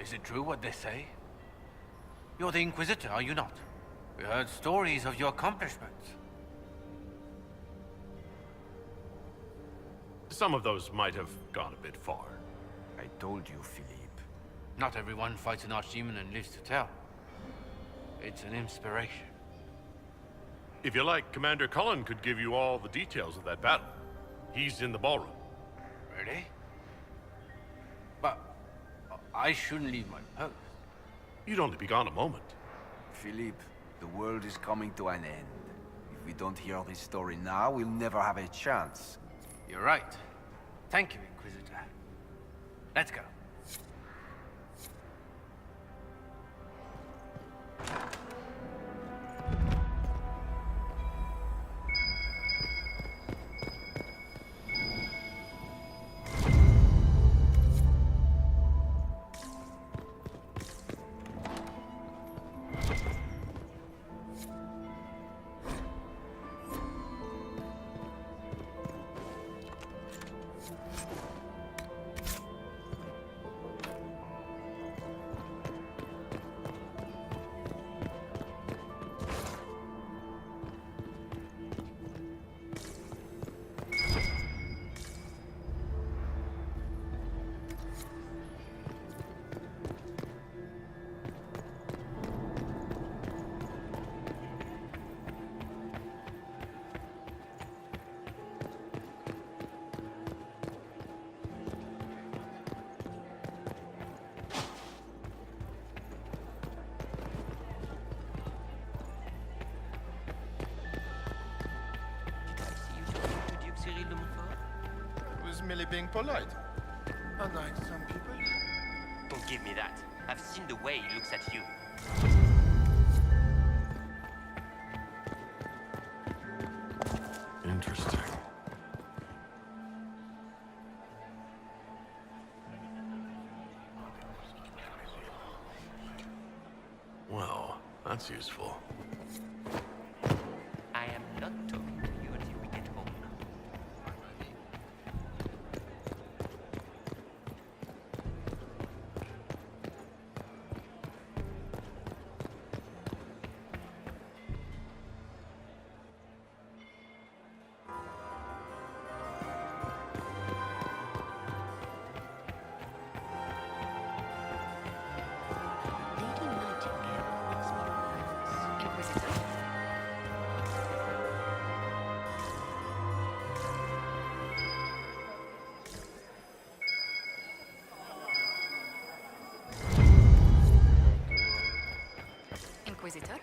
Is it true what they say? You're the Inquisitor, are you not? We heard stories of your accomplishments. Some of those might have gone a bit far. I told you, Philippe. Not everyone fights an archdemon and lives to tell. It's an inspiration. If you like, Commander Cullen could give you all the details of that battle. He's in the ballroom. Really? But I shouldn't leave my post. You'd only be gone a moment. Philippe, the world is coming to an end. If we don't hear this story now, we'll never have a chance. You're right. Thank you, Inquisitor. Let's go. Merely being polite. Unlike some people. Don't give me that. I've seen the way he looks at you. Interesting. Well, that's useful. I am not talking to you until we get home. Inquisitor?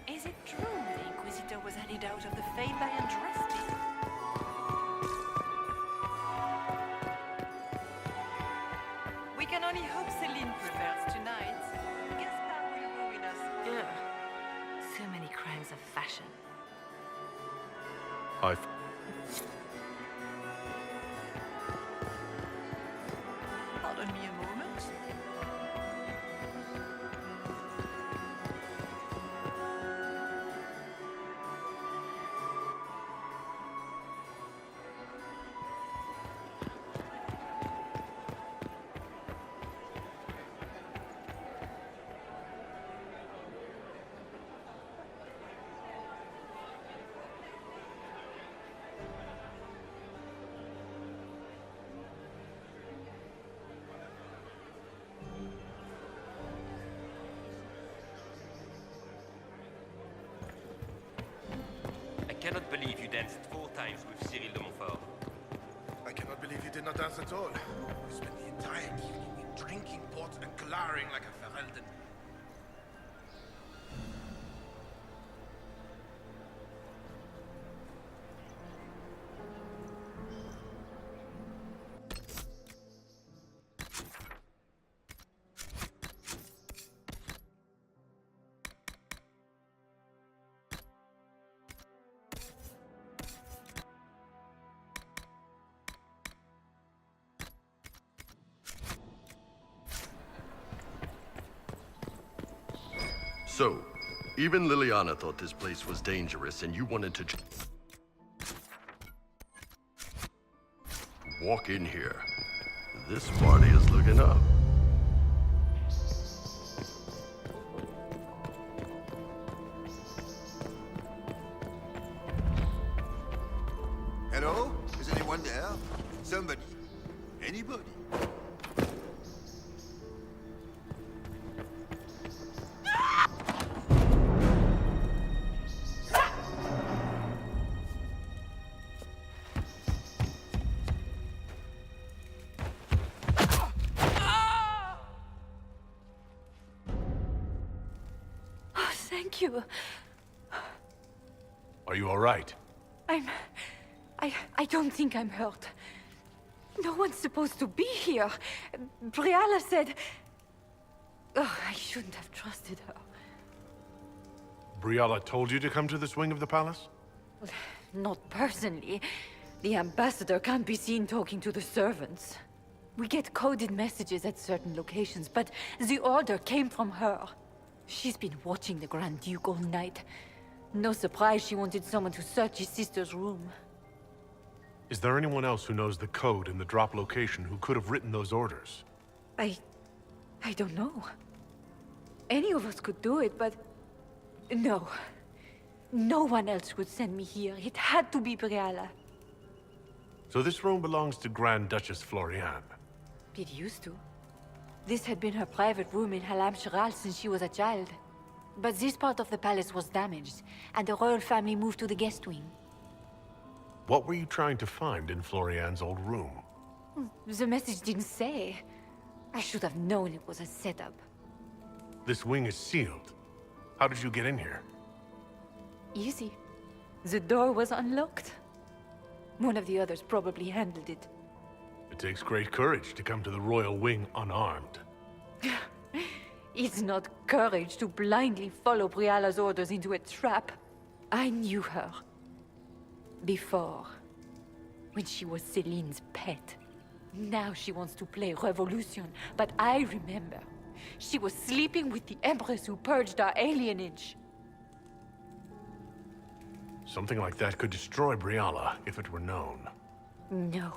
Is it true the Inquisitor was handed out of the Fade by Andraste? We can only hope Celine prevails tonight. Gaspard will ruin us. Ugh. So many crimes of fashion. Pardon me a moment. I cannot believe you danced 4 times with Cyril de Montfort. I cannot believe you did not dance at all. We spent the entire evening in drinking port and glowering like a Ferelden. So, even Liliana thought this place was dangerous and you wanted to walk in here. This party is looking up. Hello? Is anyone there? Somebody? Anybody? Oh, thank you. Are you all right? I don't think I'm hurt. No one's supposed to be here. Briala said... Oh, I shouldn't have trusted her. Briala told you to come to this wing of the palace? Not personally. The ambassador can't be seen talking to the servants. We get coded messages at certain locations, but the order came from her. She's been watching the Grand Duke all night. No surprise she wanted someone to search his sister's room. Is there anyone else who knows the code and the drop location who could have written those orders? I don't know. Any of us could do it, but... No. No one else would send me here. It had to be Briala. So this room belongs to Grand Duchess Floriane. It used to. This had been her private room in Halam Shiral since she was a child. But this part of the palace was damaged, and the royal family moved to the guest wing. What were you trying to find in Floriane's old room? The message didn't say. I should have known it was a setup. This wing is sealed. How did you get in here? Easy. The door was unlocked. One of the others probably handled it. It takes great courage to come to the royal wing unarmed. It's not courage to blindly follow Briala's orders into a trap. I knew her. Before. When she was Celine's pet. Now she wants to play revolution, but I remember. She was sleeping with the Empress who purged our alienage. Something like that could destroy Briala if it were known. No.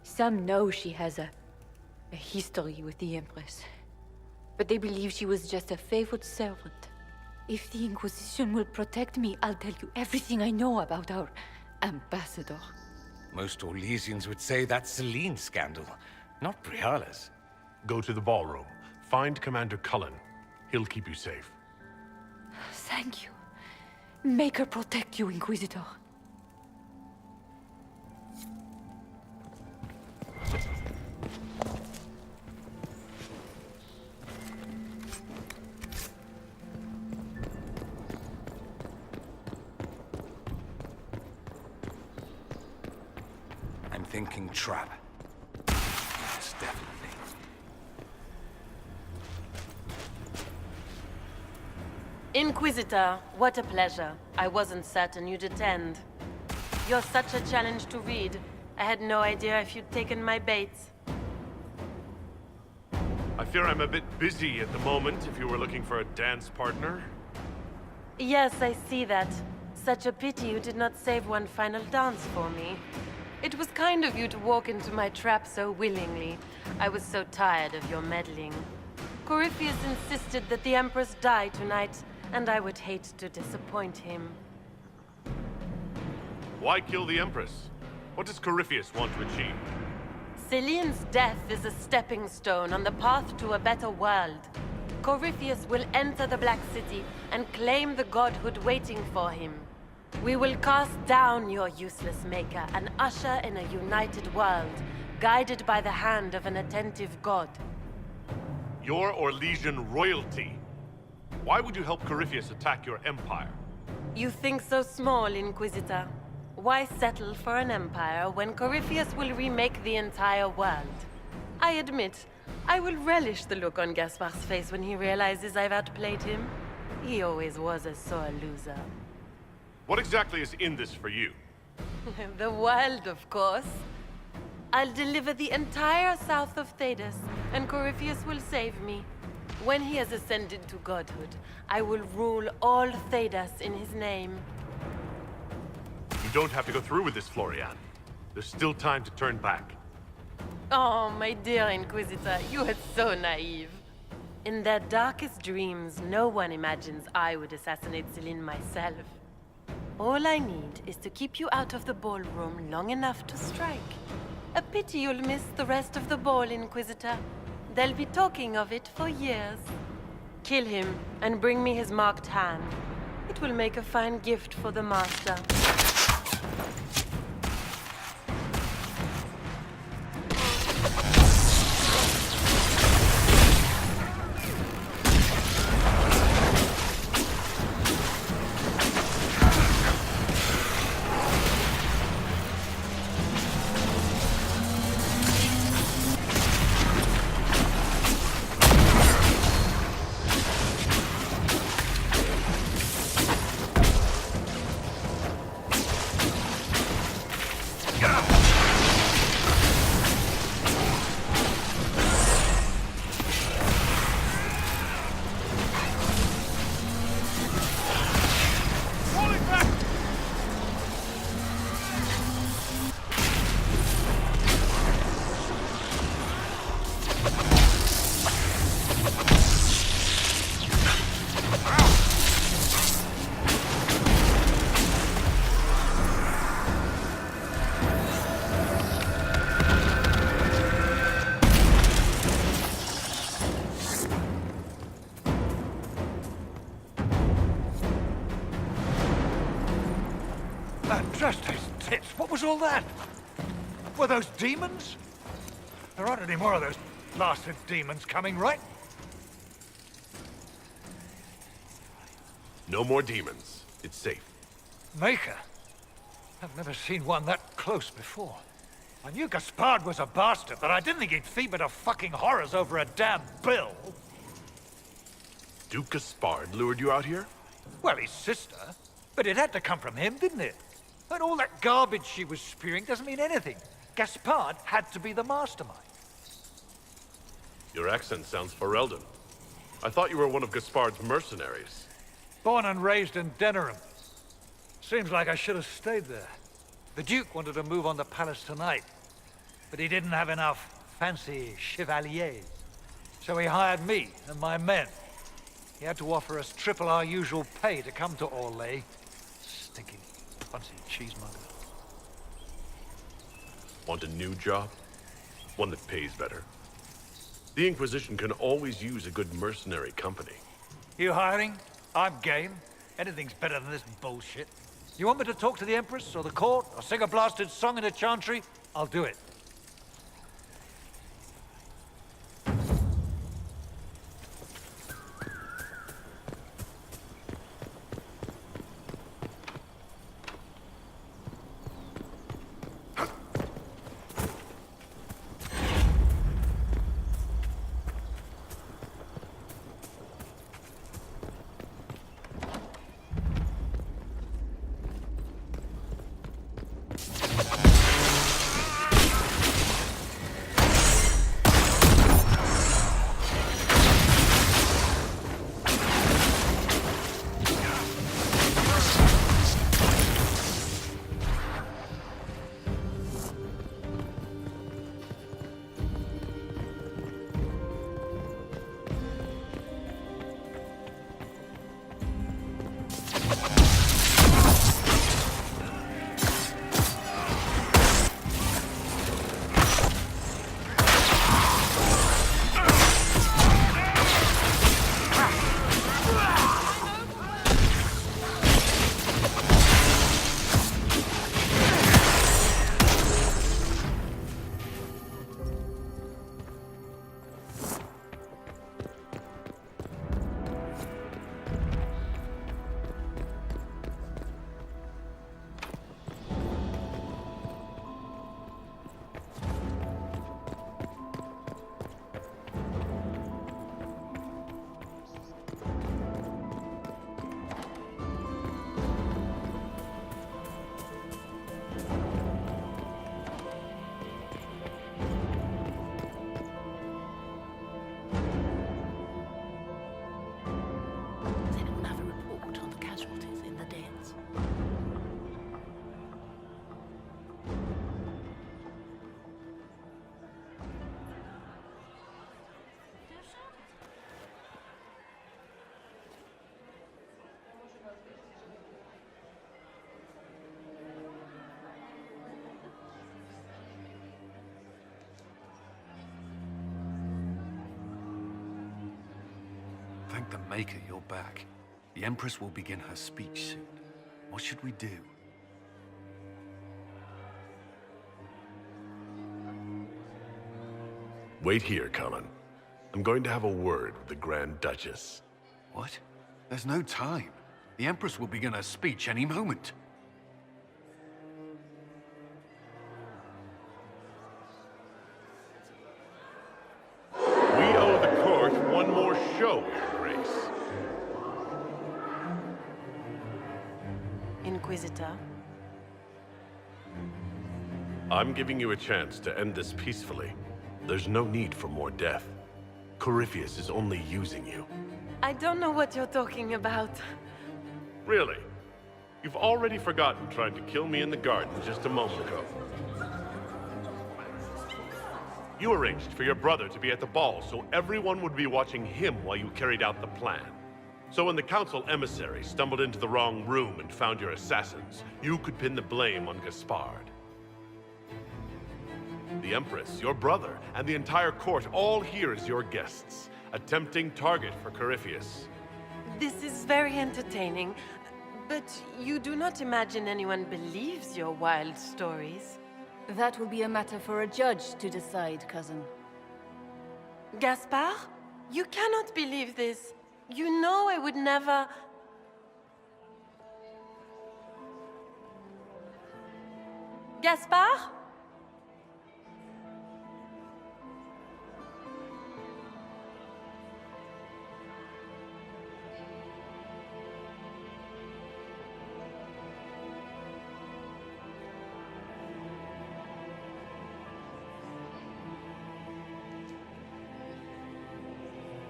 Some know she has a history with the Empress. But they believe she was just a favored servant. If the Inquisition will protect me, I'll tell you everything I know about our ambassador. Most Orlesians would say that's Celine's scandal, not Briala's. Go to the ballroom. Find Commander Cullen. He'll keep you safe. Thank you. Make her protect you, Inquisitor. I'm thinking trap. Yes, definitely. Inquisitor, what a pleasure. I wasn't certain you'd attend. You're such a challenge to read. I had no idea if you'd taken my bait. I fear I'm a bit busy at the moment if you were looking for a dance partner. Yes, I see that. Such a pity you did not save one final dance for me. It was kind of you to walk into my trap so willingly. I was so tired of your meddling. Corypheus insisted that the Empress die tonight, and I would hate to disappoint him. Why kill the Empress? What does Corypheus want to achieve? Celine's death is a stepping stone on the path to a better world. Corypheus will enter the Black City and claim the godhood waiting for him. We will cast down your useless maker and usher in a united world, guided by the hand of an attentive god. Your Orlesian royalty. Why would you help Corypheus attack your empire? You think so small, Inquisitor. Why settle for an empire when Corypheus will remake the entire world? I admit, I will relish the look on Gaspar's face when he realizes I've outplayed him. He always was a sore loser. What exactly is in this for you? The world, of course. I'll deliver the entire south of Thedas, and Corypheus will save me. When he has ascended to godhood, I will rule all Thedas in his name. You don't have to go through with this, Floriane. There's still time to turn back. Oh, my dear Inquisitor, you are so naive. In their darkest dreams, no one imagines I would assassinate Celine myself. All I need is to keep you out of the ballroom long enough to strike. A pity you'll miss the rest of the ball, Inquisitor. They'll be talking of it for years. Kill him and bring me his marked hand. It will make a fine gift for the Master. Just his tits. What was all that? Were those demons? There aren't any more of those blasted demons coming, right? No more demons. It's safe. Maker? I've never seen one that close before. I knew Gaspard was a bastard, but I didn't think he'd feed me to fucking horrors over a damn bill. Duke Gaspard lured you out here? Well, his sister. But it had to come from him, didn't it? And all that garbage she was spewing doesn't mean anything. Gaspard had to be the mastermind. Your accent sounds Ferelden. I thought you were one of Gaspard's mercenaries. Born and raised in Denerim. Seems like I should have stayed there. The Duke wanted to move on the palace tonight, but he didn't have enough fancy chevaliers. So he hired me and my men. He had to offer us triple our usual pay to come to Orlais. Stinking fancy cheesemonger. Want a new job? One that pays better. The Inquisition can always use a good mercenary company. You hiring? I'm game. Anything's better than this bullshit. You want me to talk to the Empress or the court or sing a blasted song in a chantry? I'll do it. Thank the Maker you're back. The Empress will begin her speech soon. What should we do? Wait here, Cullen. I'm going to have a word with the Grand Duchess. What? There's no time. The Empress will begin her speech any moment. We owe the court one more show, Your Grace. Inquisitor. I'm giving you a chance to end this peacefully. There's no need for more death. Corypheus is only using you. I don't know what you're talking about. Really? You've already forgotten trying to kill me in the garden just a moment ago. You arranged for your brother to be at the ball so everyone would be watching him while you carried out the plan. So when the council emissary stumbled into the wrong room and found your assassins, you could pin the blame on Gaspard. The Empress, your brother, and the entire court all here as your guests. A tempting target for Corypheus. This is very entertaining, but you do not imagine anyone believes your wild stories. That will be a matter for a judge to decide, cousin. Gaspard? You cannot believe this. You know I would never... Gaspard?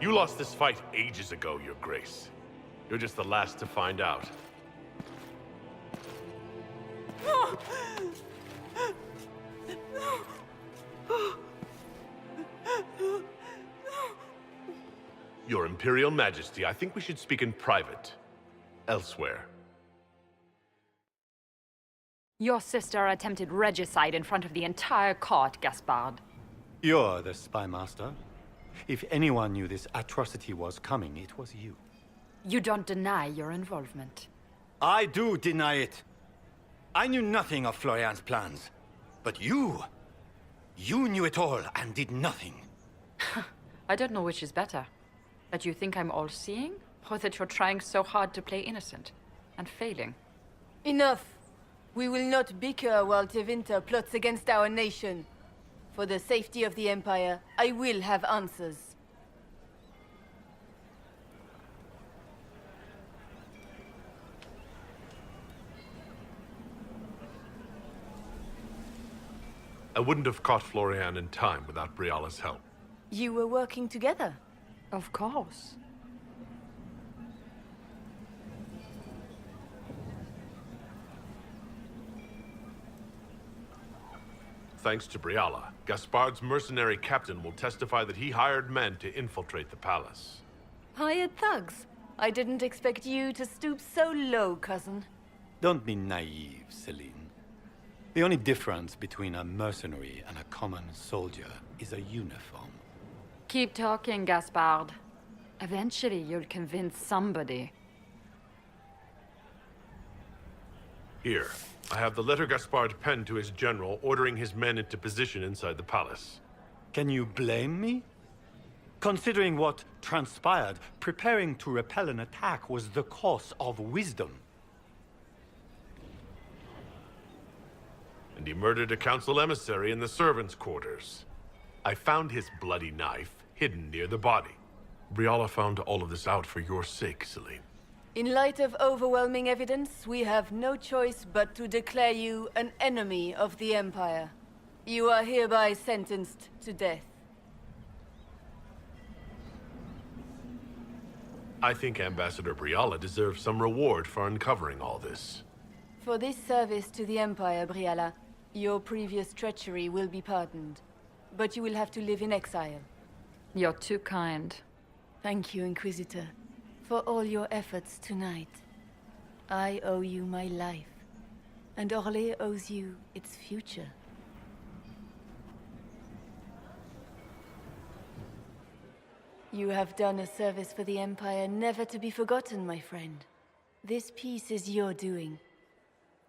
You lost this fight ages ago, Your Grace. You're just the last to find out. Your Imperial Majesty, I think we should speak in private. Elsewhere. Your sister attempted regicide in front of the entire court, Gaspard. You're the spy master. If anyone knew this atrocity was coming, it was you. You don't deny your involvement. I do deny it. I knew nothing of Florian's plans. But you knew it all and did nothing. I don't know which is better. That you think I'm all-seeing, or that you're trying so hard to play innocent and failing. Enough. We will not bicker while Tevinter plots against our nation. For the safety of the Empire, I will have answers. I wouldn't have caught Florian in time without Briala's help. You were working together? Of course. Thanks to Briala, Gaspard's mercenary captain will testify that he hired men to infiltrate the palace. Hired thugs? I didn't expect you to stoop so low, cousin. Don't be naive, Celine. The only difference between a mercenary and a common soldier is a uniform. Keep talking, Gaspard. Eventually, you'll convince somebody. Here, I have the letter Gaspard penned to his general ordering his men into position inside the palace. Can you blame me? Considering what transpired, preparing to repel an attack was the course of wisdom. And he murdered a council emissary in the servants' quarters. I found his bloody knife hidden near the body. Briala found all of this out for your sake, Celine. In light of overwhelming evidence, we have no choice but to declare you an enemy of the Empire. You are hereby sentenced to death. I think Ambassador Briala deserves some reward for uncovering all this. For this service to the Empire, Briala, your previous treachery will be pardoned. But you will have to live in exile. You're too kind. Thank you, Inquisitor, for all your efforts tonight. I owe you my life, and Orlais owes you its future. You have done a service for the Empire never to be forgotten, my friend. This piece is your doing.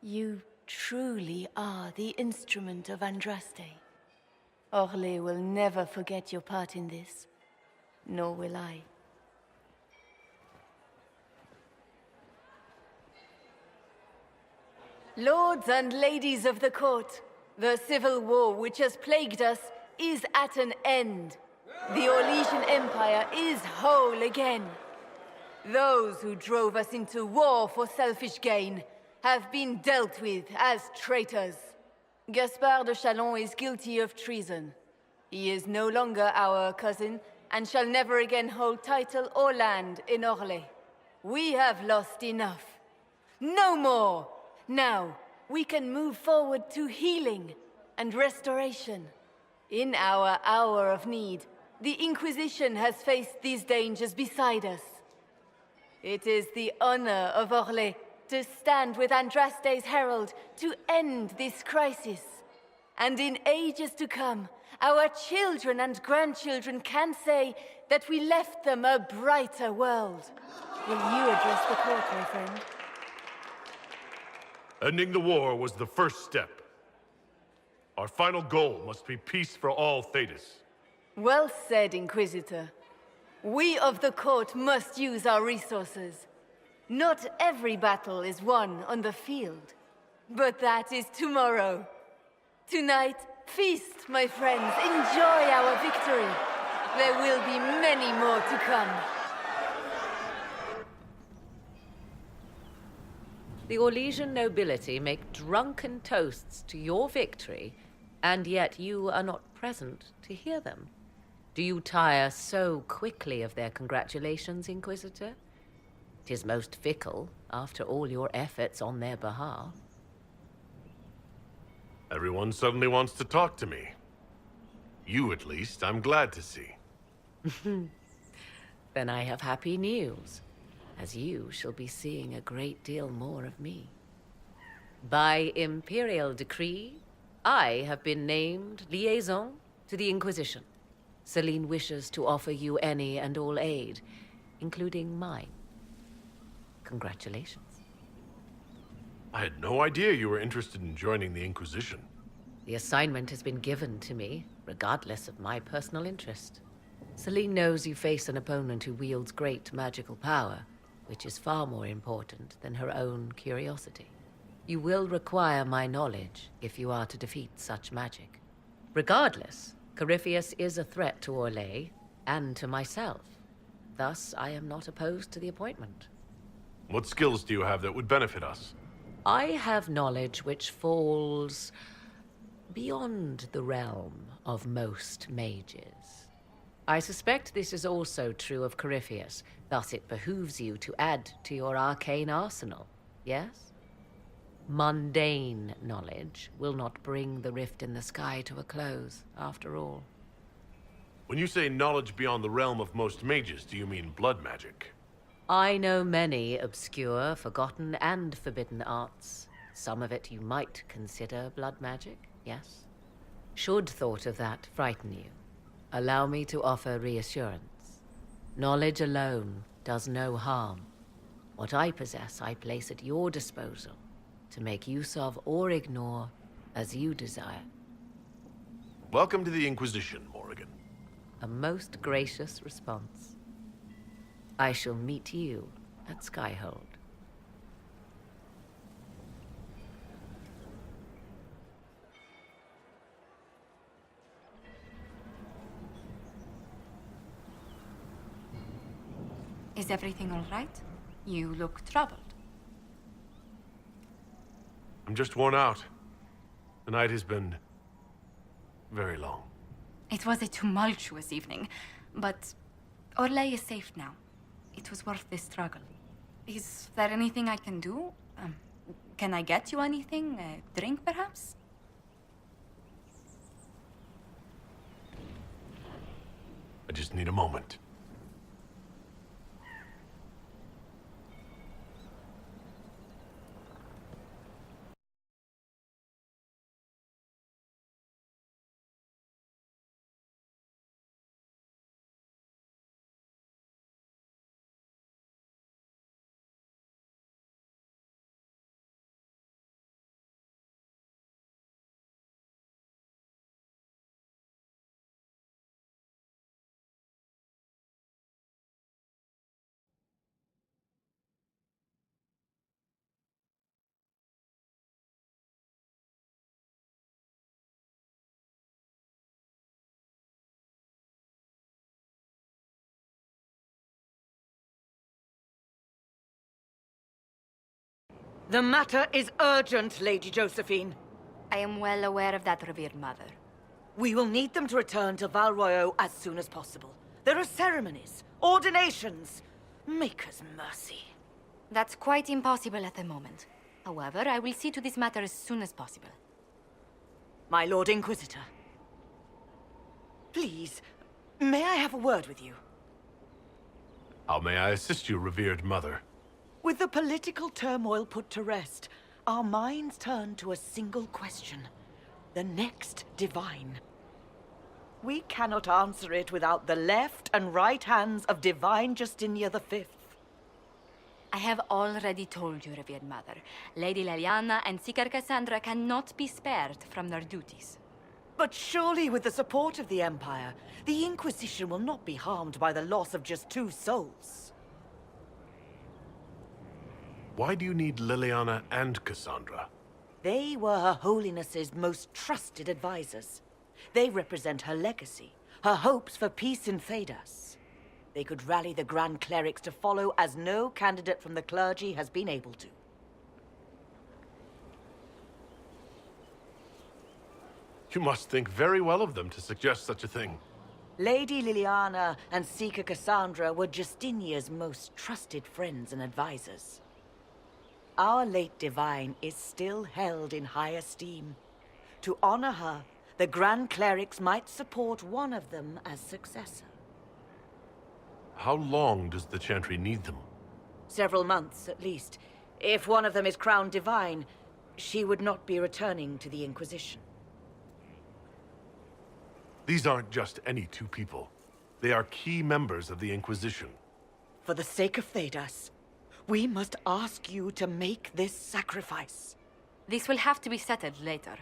You truly are the instrument of Andraste. Orlais will never forget your part in this, nor will I. Lords and ladies of the court, the civil war which has plagued us is at an end. The Orlesian Empire is whole again. Those who drove us into war for selfish gain have been dealt with as traitors. Gaspard de Chalon is guilty of treason. He is no longer our cousin and shall never again hold title or land in Orlais. We have lost enough. No more! Now, we can move forward to healing and restoration. In our hour of need, the Inquisition has faced these dangers beside us. It is the honor of Orlais to stand with Andraste's herald to end this crisis. And in ages to come, our children and grandchildren can say that we left them a brighter world. Will you address the court, my friend? Ending the war was the first step. Our final goal must be peace for all Thedas. Well said, Inquisitor. We of the court must use our resources. Not every battle is won on the field, but that is tomorrow. Tonight, feast, my friends. Enjoy our victory. There will be many more to come. The Orlesian nobility make drunken toasts to your victory, and yet you are not present to hear them. Do you tire so quickly of their congratulations, Inquisitor? 'Tis most fickle, after all your efforts on their behalf. Everyone suddenly wants to talk to me. You, at least, I'm glad to see. Then I have happy news, as you shall be seeing a great deal more of me. By imperial decree, I have been named liaison to the Inquisition. Celine wishes to offer you any and all aid, including mine. Congratulations. I had no idea you were interested in joining the Inquisition. The assignment has been given to me, regardless of my personal interest. Celine knows you face an opponent who wields great magical power, which is far more important than her own curiosity. You will require my knowledge if you are to defeat such magic. Regardless, Corypheus is a threat to Orlais and to myself. Thus, I am not opposed to the appointment. What skills do you have that would benefit us? I have knowledge which falls beyond the realm of most mages. I suspect this is also true of Corypheus, thus it behooves you to add to your arcane arsenal, yes? Mundane knowledge will not bring the rift in the sky to a close, after all. When you say knowledge beyond the realm of most mages, do you mean blood magic? I know many obscure, forgotten, and forbidden arts. Some of it you might consider blood magic, yes? Should thought of that frighten you, allow me to offer reassurance. Knowledge alone does no harm. What I possess, I place at your disposal, to make use of or ignore as you desire. Welcome to the Inquisition, Morrigan. A most gracious response. I shall meet you at Skyhold. Is everything all right? You look troubled. I'm just worn out. The night has been very long. It was a tumultuous evening, but Orlais is safe now. It was worth the struggle. Is there anything I can do? Can I get you anything? A drink, perhaps? I just need a moment. The matter is urgent, Lady Josephine. I am well aware of that, revered mother. We will need them to return to Val Royeaux as soon as possible. There are ceremonies, ordinations. Make us mercy. That's quite impossible at the moment. However, I will see to this matter as soon as possible. My Lord Inquisitor. Please, may I have a word with you? How may I assist you, revered mother? With the political turmoil put to rest, our minds turn to a single question. The next divine. We cannot answer it without the left and right hands of Divine Justinia V. I have already told you, revered mother. Lady Leliana and Seeker Cassandra cannot be spared from their duties. But surely with the support of the Empire, the Inquisition will not be harmed by the loss of just 2 souls. Why do you need Liliana and Cassandra? They were Her Holiness's most trusted advisors. They represent her legacy, her hopes for peace in Thedas. They could rally the Grand Clerics to follow as no candidate from the clergy has been able to. You must think very well of them to suggest such a thing. Lady Liliana and Seeker Cassandra were Justinia's most trusted friends and advisors. Our late divine is still held in high esteem. To honor her, the Grand Clerics might support one of them as successor. How long does the Chantry need them? Several months, at least. If one of them is crowned divine, she would not be returning to the Inquisition. These aren't just any 2 people. They are key members of the Inquisition. For the sake of Thedas, we must ask you to make this sacrifice. This will have to be settled later.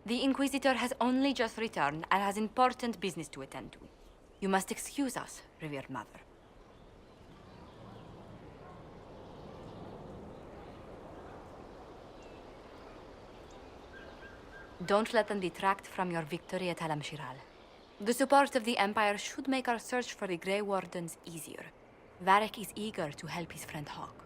The Inquisitor has only just returned and has important business to attend to. You must excuse us, revered mother. Don't let them detract from your victory at Alam-Shiral. The support of the Empire should make our search for the Grey Wardens easier. Varric is eager to help his friend Hawk.